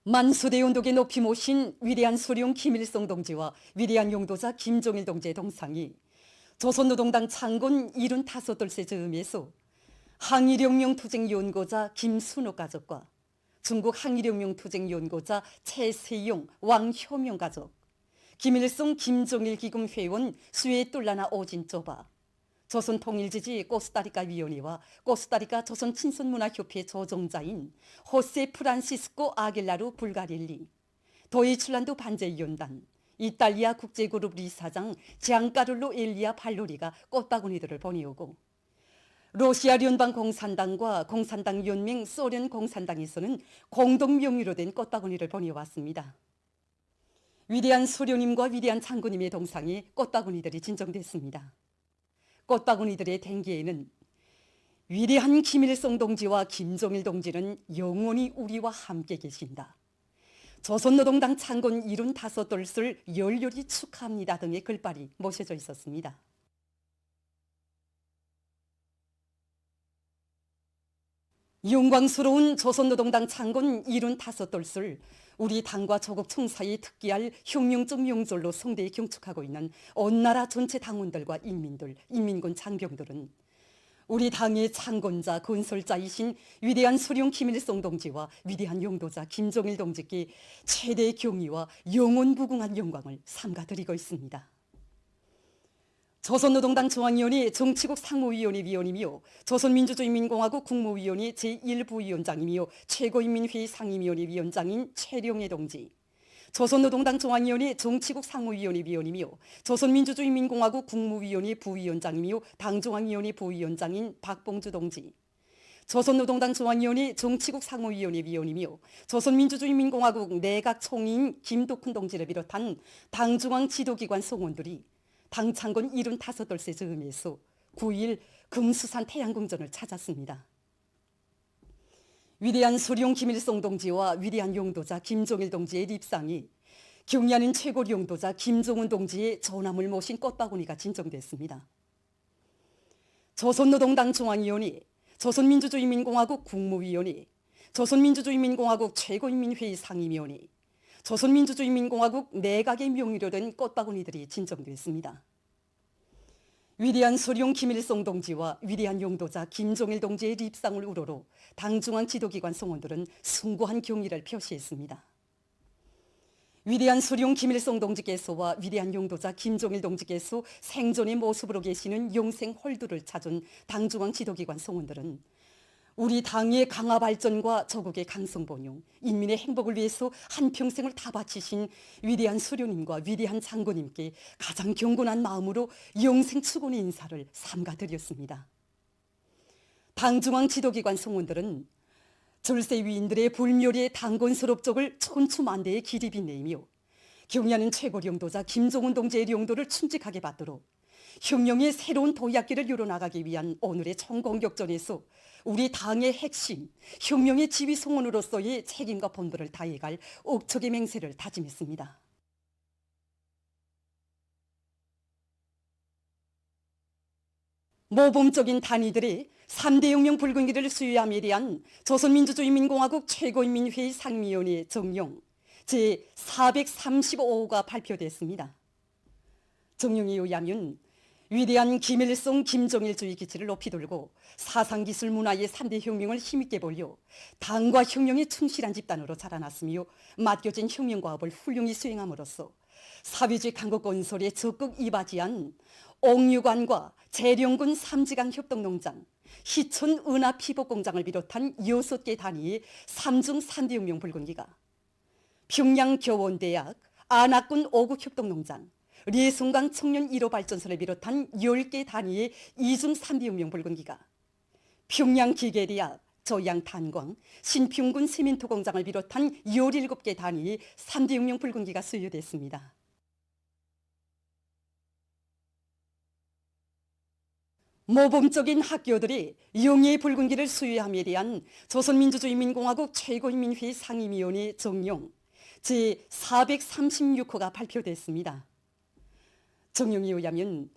만수대 운동에 높이 모신 위대한 수령 김일성 동지와 위대한 용도자 김종일 동지의 동상이 조선노동당 창건 75돌세 즈음에서 항일혁명 투쟁 연고자 김순옥 가족과 중국 항일혁명 투쟁 연고자 최세용, 왕효명 가족, 김일성 김종일 기금 회원 수에뚫라나 오진조바, 조선통일지지 코스타리카 위원회와 코스타리카 조선친선문화협회 조정자인 호세 프란시스코 아길라루 불가릴리, 도이칠란드 반제위원단, 이탈리아 국제그룹 리사장 지앙카를로 엘리아 발로리가 꽃바구니들을 보내오고, 러시아聯邦공산당과 공산당 연맹 소련 공산당에서는 공동 명의로 된 꽃바구니를 보내왔습니다. 위대한 수령님과 위대한 장군님의 동상에 꽃바구니들이 진정됐습니다. 꽃바구니들의 댕기에는 위대한 김일성 동지와 김종일 동지는 영원히 우리와 함께 계신다. 조선노동당 창건 75돌을 열렬히 축하합니다 등의 글발이 모셔져 있었습니다. 영광스러운 조선노동당 창건 75돌을 우리 당과 조국 총사에 특기할 혁명적 명절로 성대에 경축하고 있는 온 나라 전체 당원들과 인민들, 인민군 장병들은 우리 당의 창건자, 건설자이신 위대한 수령 김일성 동지와 위대한 용도자 김종일 동지께 최대의 경의와 영원무궁한 영광을 삼가드리고 있습니다. 조선노동당 중앙위원회 정치국 상무위원회 위원이며 조선민주주의인민공화국 국무위원회 제1부위원장이며 최고인민회의 상임위원회 위원장인 최룡해 동지, 조선노동당 중앙위원회 정치국 상무위원회 위원이며 조선민주주의인민공화국 국무위원회 부위원장이며 당중앙위원회 부위원장인 박봉주 동지, 조선노동당 중앙위원회 정치국 상무위원회 위원이며 조선민주주의인민공화국 내각총리인 김덕훈 동지를 비롯한 당중앙 지도기관 성원들이 당 창건 75돌세 즈음에서 9일 금수산 태양궁전을 찾았습니다. 위대한 수령 김일성 동지와 위대한 용도자 김종일 동지의 립상이 경의하는 최고 용도자 김정은 동지의 전함을 모신 꽃바구니가 진정됐습니다. 조선노동당 중앙위원회, 조선민주주의인민공화국 국무위원회, 조선민주주의인민공화국 최고인민회의 상임위원회, 조선민주주의인민공화국 내각의 명의로 된 꽃바구니들이 진정됐습니다. 위대한 수령 김일성 동지와 위대한 용도자 김종일 동지의 립상을 우러러 당중앙 지도기관 성원들은 숭고한 경의를 표시했습니다. 위대한 수령 김일성 동지께서와 위대한 용도자 김종일 동지께서 생존의 모습으로 계시는 영생 홀두를 찾은 당중앙 지도기관 성원들은 우리 당의 강화 발전과 조국의 강성 번영, 인민의 행복을 위해서 한평생을 다 바치신 위대한 수령님과 위대한 장군님께 가장 경건한 마음으로 영생 축원의 인사를 삼가드렸습니다. 당중앙 지도기관 성원들은 절세 위인들의 불묘리의 당건스럽적을 천추만대의 기립이 내며 경의하는 최고 용도자 김종은 동지의 용도를 충직하게 받도록 혁명의 새로운 도약기를 이뤄나가기 위한 오늘의 총공격전에서 우리 당의 핵심, 혁명의 지휘송원으로서의 책임과 본분을 다해갈 옥척의 맹세를 다짐했습니다. 모범적인 단위들의 3대 혁명 불근기를 수여함에 대한 조선민주주의인민공화국 최고인민회의 상임위원회 정령 제435호가 발표됐습니다. 정령에 의하면 위대한 김일성 김종일주의 기치를 높이 들고 사상기술 문화의 3대 혁명을 힘있게 벌려 당과 혁명에 충실한 집단으로 자라났으며 맡겨진 혁명과업을 훌륭히 수행함으로써 사회주의 강국 건설에 적극 이바지한 옥류관과 재령군 삼지강 협동농장, 희천 은하피복공장을 비롯한 6개 단위의 3중 3대 혁명 불근기가 평양교원대학, 안학군 5국 협동농장, 리송강 청년 1호 발전소를 비롯한 10개 단위의 2중 3대 혁명 불근기가 평양기계대학, 조양탄광, 신평군 세민토 공장을 비롯한 17개 단위의 3대 혁명 불근기가 수여됐습니다. 모범적인 학교들이 영예의 불근기를 수여함에 대한 조선민주주의인민공화국 최고인민회의 상임위원회 정령 제436호가 발표됐습니다. 정령에 의하면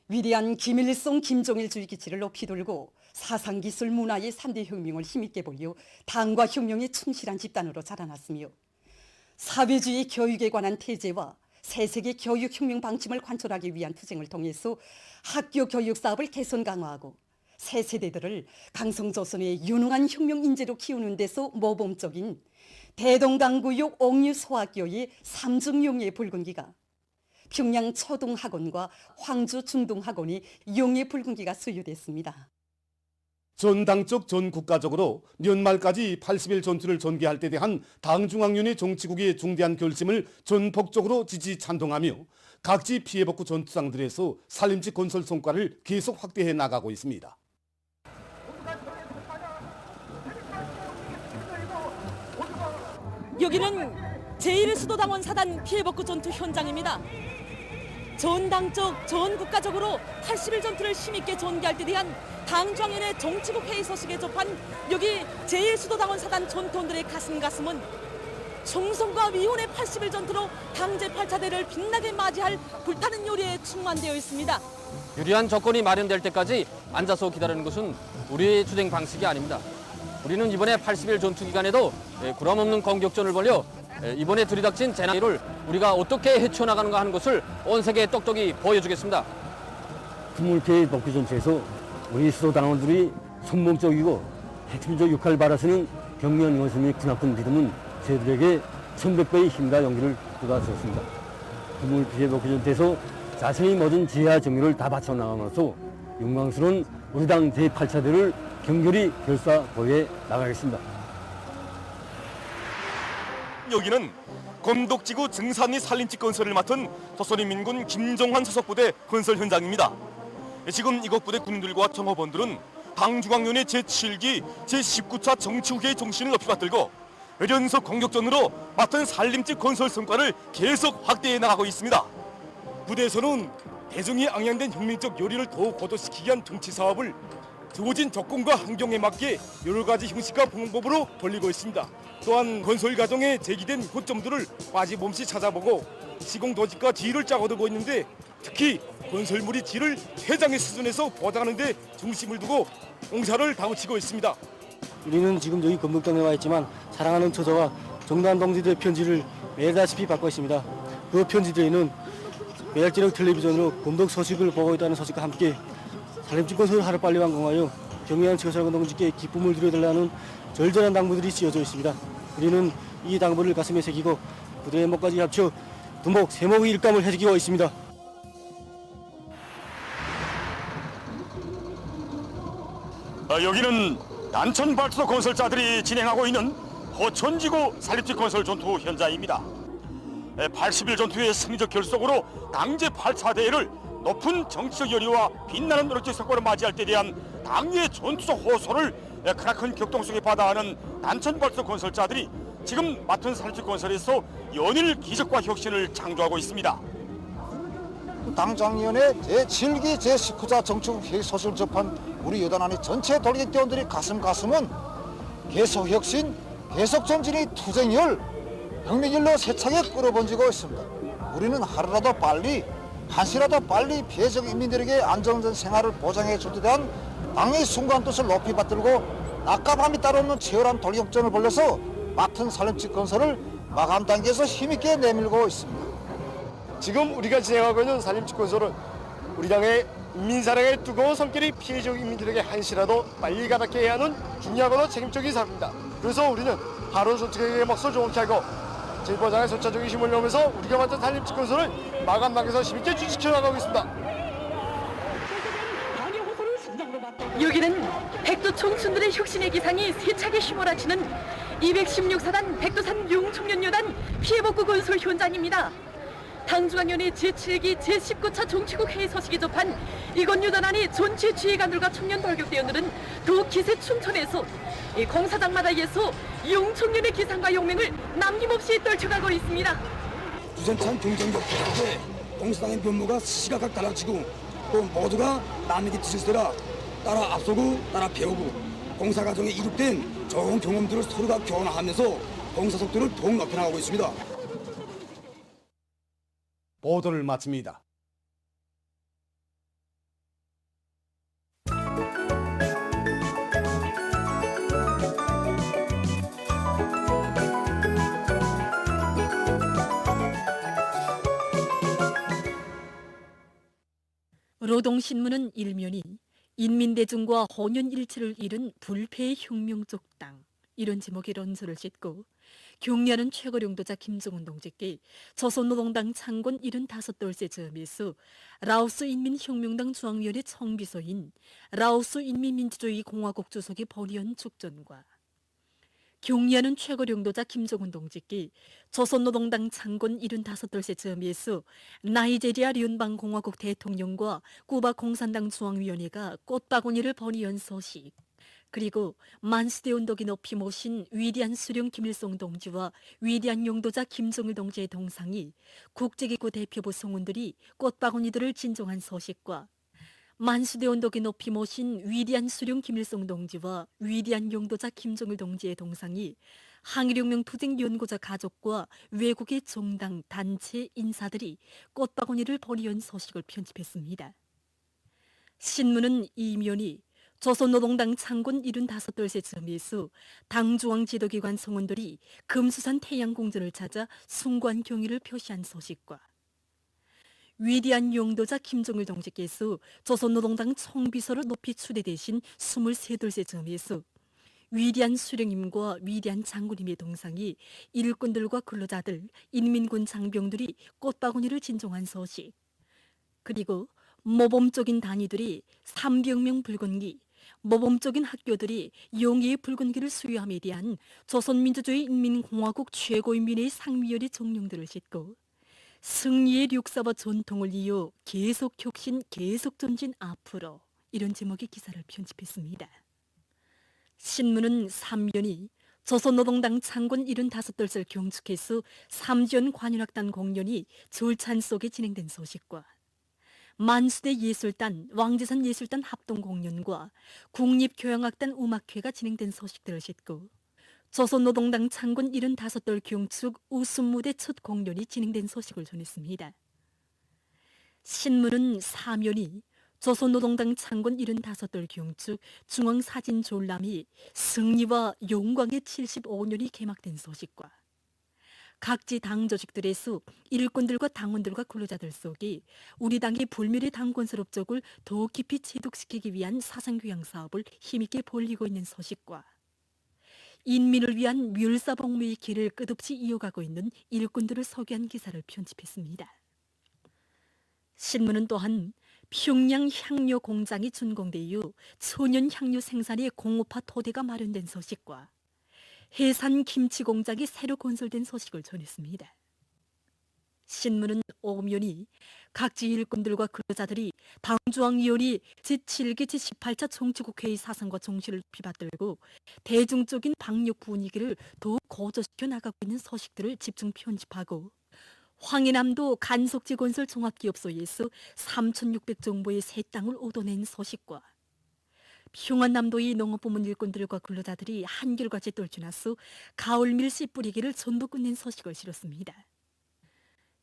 위대한 김일성 김종일주의 기치를 높이 들고 사상기술 문화의 3대 혁명을 힘있게 벌려 당과 혁명에 충실한 집단으로 자라났으며 사회주의 교육에 관한 태제와 새세계 교육혁명 방침을 관철하기 위한 투쟁을 통해서 학교 교육 사업을 개선 강화하고 새 세대들을 강성조선의 유능한 혁명 인재로 키우는 데서 모범적인 대동강구역 옥류 소학교의 삼중용예 붉은기가 평양 초등학원과 황주 중등학원이 용예 붉은기가 수여됐습니다. 전당적 전국가적으로 연말까지 80일 전투를 전개할 때 대한 당중앙위원회 정치국의 중대한 결심을 전폭적으로 지지 찬동하며 각지 피해복구 전투장들에서 살림집 건설 성과를 계속 확대해 나가고 있습니다. 여기는 제1수도당원 사단 피해복구 전투 현장입니다. 전당적, 전국가적으로 80일 전투를 힘있게 전개할 때 대한 당중앙위원회 정치국 회의 소식에 접한 여기 제1수도당원 사단 전투원들의 가슴은 총선과 위훈의 80일 전투로 당 제8차대를 빛나게 맞이할 불타는 요리에 충만되어 있습니다. 유리한 조건이 마련될 때까지 앉아서 기다리는 것은 우리의 투쟁 방식이 아닙니다. 우리는 이번에 80일 전투 기간에도 구람없는 공격전을 벌여 이번에 들이닥친 재난을 우리가 어떻게 헤쳐나가는가 하는 것을 온 세계에 똑똑히 보여주겠습니다. 국물피해 복구 전투에서 우리 수도당원들이 성공적이고 핵심적 역할을 받아서는 경미한 원수 및 군합군 믿음은 저희들에게 1100배의 힘과 용기를 쏟아주었습니다. 국물피해 복구 전투에서 자신의 모든 지혜와 정의를 다 바쳐나감으로써 영광스러운 우리 당 제8차대를 경결히 결사 보유해 나가겠습니다. 여기는 검독지구 증산리 산림집 건설을 맡은 조선인민군 김정환 소속부대 건설 현장입니다. 지금 이곳 부대 군인들과 경호원들은 당중앙위원회 제7기 제19차 정치국회의 정신을 높이 받들고 연속 공격전으로 맡은 산림집 건설 성과를 계속 확대해 나가고 있습니다. 부대에서는 대중이 악양된 혁명적 요리를 더욱 고도시키기 위한 정치 사업을 주어진 조건과 환경에 맞게 여러 가지 형식과 방법으로 벌리고 있습니다. 또한 건설 과정에 제기된 허점들을 빠짐없이 찾아보고 시공 도직과 지휘를 짜고 들고 있는데 특히 건설물의 질을 최장의 수준에서 보장하는 데 중심을 두고 공사를 다우치고 있습니다. 우리는 지금 여기 검독당에 와 있지만 사랑하는 처자와 정단 동지들의 편지를 매일다시피 받고 있습니다. 그 편지들에는 매일 저녁 텔레비전으로 검독 소식을 보고 있다는 소식과 함께 산림집 건설을 하루빨리 완공하여 경미한 처사관 동지께 기쁨을 드려달라는 절절한 당부들이 쓰여져 있습니다. 우리는 이 당부를 가슴에 새기고 부대의 목까지 합쳐 두목 세목의 일감을 해지키고 있습니다. 여기는 난천발전소 건설자들이 진행하고 있는 호천지구 산림집 건설 전투 현장입니다. 80일 전투의 승리적 결속으로 당제 8차대를 높은 정치적 열의와 빛나는 노력적 성과를 맞이할 때 대한 당의 전투적 호소를 크나큰 격동 속에 받아하는 난천발전소 건설자들이 지금 맡은 산림집 건설에서 연일 기적과 혁신을 창조하고 있습니다. 당장위원회 제7기 제19차 정치국회의 소식을 접한 우리 여단안의 전체 돌격대원들의 가슴은 계속 혁신, 계속 전진의 투쟁열, 혁명열로 세차게 끌어번지고 있습니다. 우리는 하루라도 빨리, 한시라도 빨리 피해적 인민들에게 안정된 생활을 보장해 줄 때 대한 당의 순간 뜻을 높이 받들고 낮과 밤이 따로 없는 치열한 돌격전을 벌려서 맡은 산림집 건설을 마감 단계에서 힘있게 내밀고 있습니다. 지금 우리가 진행하고 있는 산림집 건설은 우리 당의 인민사랑의 뜨거운 손길이 피해적 인민들에게 한시라도 빨리 가닿게 해야 하는 중요하고도 책임적인 사업입니다. 그래서 우리는 하루 솔직하게 몫을 좋게 하고 제보장의 선차적인 힘을 내면서 우리가 맡은 산림집 건설을 마감 단계에서 힘있게 지지켜 나가고 있습니다. 여기는 백두 청춘들의 혁신의 기상이 세차게 휘몰아치는 216사단 백두산 용청년여단 피해복구 건설 현장입니다. 당중앙위원회 제7기 제19차 정치국 회의 소식에 접한 이건 유단안이 전체 지휘관들과 청년 돌격대원들은 더욱 기세 충천해서 이 공사장마다에서 용청년의 기상과 용맹을 남김없이 떨쳐가고 있습니다. 부산찬 경쟁력 부족에 공사장의 면모가 시각각 달라지고 또 모두가 남에게 뜻을 따라 앞서고 따라 배우고 공사 과정에 이룩된 좋은 경험들을 서로가 교환하면서 공사 속도를 더욱 높여나가고 있습니다. 보도를 마칩니다. 노동신문은 일면이 인민대중과 혼연일체를 이룬 불패의 혁명적 당 이런 제목의 런서를 싣고 경례하는 최고령도자 김정은 동지께 조선노동당 창건 75돌째 즈음에서 라오스 인민혁명당 중앙위원회 청비서인 라오스 인민민주주의 공화국 주석의 번의원 축전과 경례하는 최고령도자 김정은 동지께 조선노동당 창건 75돌째 즈음에서 나이제리아聯邦공화국 대통령과 쿠바 공산당 중앙위원회가 꽃바구니를 번의한 소식, 그리고 만수대 운동이 높이 모신 위대한 수령 김일성 동지와 위대한 용도자 김정일 동지의 동상이 국제기구 대표부 성원들이 꽃바구니들을 진정한 소식과 만수대 운동이 높이 모신 위대한 수령 김일성 동지와 위대한 용도자 김정일 동지의 동상이 항일혁명 투쟁 연구자 가족과 외국의 정당, 단체, 인사들이 꽃바구니를 번의한 소식을 편집했습니다. 신문은 이면이 조선노동당 창건 75돌째 즈음에서 당 중앙 지도기관 성원들이 금수산 태양궁전을 찾아 숭고한 경의를 표시한 소식과 위대한 용도자 김정일 동지께서 조선노동당 총비서로 높이 추대되신 23돌째 즈음에서 위대한 수령님과 위대한 장군님의 동상이 일꾼들과 근로자들, 인민군 장병들이 꽃바구니를 진정한 소식, 그리고 모범적인 단위들이 300명 붉은기, 모범적인 학교들이 용의의 붉은기를 수여함에 대한 조선민주주의 인민공화국 최고인민회의 상위원회 정령들을 싣고 승리의 역사와 전통을 이어 계속 혁신, 계속 전진 앞으로 이런 제목의 기사를 편집했습니다. 신문은 3년이 조선노동당 창건 75돌째를 경축해서 삼지연 관현악단 공연이 절찬 속에 진행된 소식과 만수대 예술단, 왕제산 예술단 합동 공연과 국립교향악단 음악회가 진행된 소식들을 싣고 조선노동당 창건 75돌 경축 웃음무대 첫 공연이 진행된 소식을 전했습니다. 신문은 사면이 조선노동당 창건 75돌 경축 중앙사진 졸람이 승리와 영광의 75년이 개막된 소식과 각지 당 조직들에서 일꾼들과 당원들과 근로자들 속에 우리 당의 불멸의 당권설 업적을 더 깊이 체득시키기 위한 사상교양 사업을 힘있게 벌이고 있는 소식과 인민을 위한 멸사복무의 길을 끝없이 이어가고 있는 일꾼들을 소개한 기사를 편집했습니다. 신문은 또한 평양 향료 공장이 준공돼 이후 천연 향료 생산의 공업화 토대가 마련된 소식과 해산 김치 공장이 새로 건설된 소식을 전했습니다. 신문은 오면이 각지 일꾼들과 근로자들이 당중앙위원회 제7기 제18차 정치국회의 사상과 정신을 비받들고 대중적인 방역 분위기를 더욱 고조시켜 나가고 있는 소식들을 집중 편집하고 황해남도 간석지 건설 종합기업소에서 3,600정보의 새 땅을 얻어낸 소식과 평안남도의 농업부문 일꾼들과 근로자들이 한결같이 떨쳐나서 가을밀 씨 뿌리기를 전부 끝낸 소식을 실었습니다.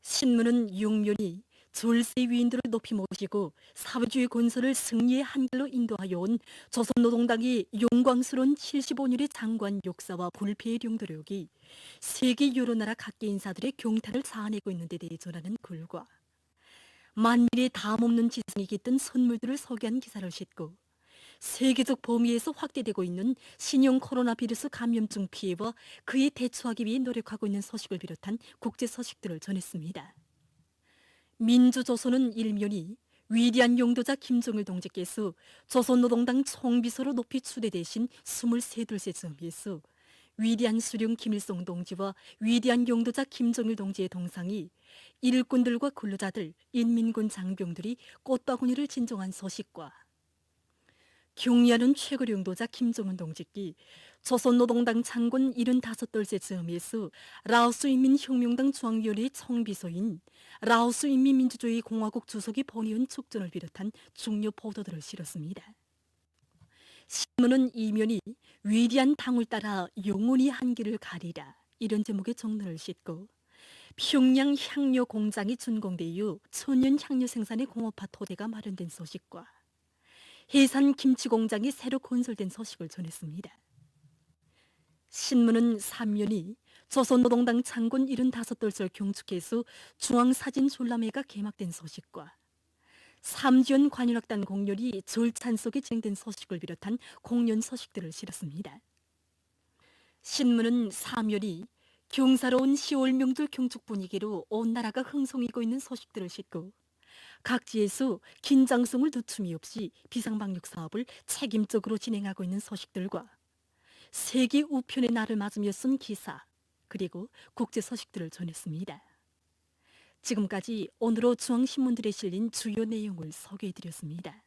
신문은 육면이 졸세 위인들을 높이 모시고 사회주의 건설을 승리의 한길로 인도하여 온 조선노동당의 영광스러운 75년의 장관 역사와 불패의 용도력이 세계 여러 나라 각계 인사들의 경탄을 자아내고 있는 데 대해 전하는 글과 만일의 담없는 지성이 깃든 선물들을 소개한 기사를 싣고 세계적 범위에서 확대되고 있는 신형 코로나 바이러스 감염증 피해와 그에 대처하기 위해 노력하고 있는 소식을 비롯한 국제 소식들을 전했습니다. 민주조선은 일면이 위대한 용도자 김정일 동지께서 조선노동당 총비서로 높이 추대되신 23돌째 즈음에서 위대한 수령 김일성 동지와 위대한 용도자 김정일 동지의 동상이 일꾼들과 근로자들, 인민군 장병들이 꽃바구니를 진정한 소식과 경례하는 최고령도자 김정은 동지께 조선노동당 창건 75돌째 즈음에서 라오스 인민혁명당 중앙위원회 총비서인 라오스 인민민주주의 공화국 주석이 번의한 축전을 비롯한 중요 보도들을 실었습니다. 신문은 이면이 위대한 당을 따라 영원히 한길을 가리라 이런 제목의 정론을 싣고 평양 향료 공장이 준공돼 이후 천연 향료 생산의 공업화 토대가 마련된 소식과 해산 김치 공장이 새로 건설된 소식을 전했습니다. 신문은 3년이 조선노동당 창건 75돌절 경축해서 중앙사진 졸람회가 개막된 소식과 삼지연 관현악단 공연이 절찬 속에 진행된 소식을 비롯한 공연 소식들을 실었습니다. 신문은 3열이 경사로운 10월 명절 경축 분위기로 온 나라가 흥성이고 있는 소식들을 싣고 각지에서 긴장성을 두툼이 없이 비상방역 사업을 책임적으로 진행하고 있는 소식들과 세계 우편의 날을 맞으며 쓴 기사 그리고 국제 소식들을 전했습니다. 지금까지 오늘로 중앙신문들에 실린 주요 내용을 소개해드렸습니다.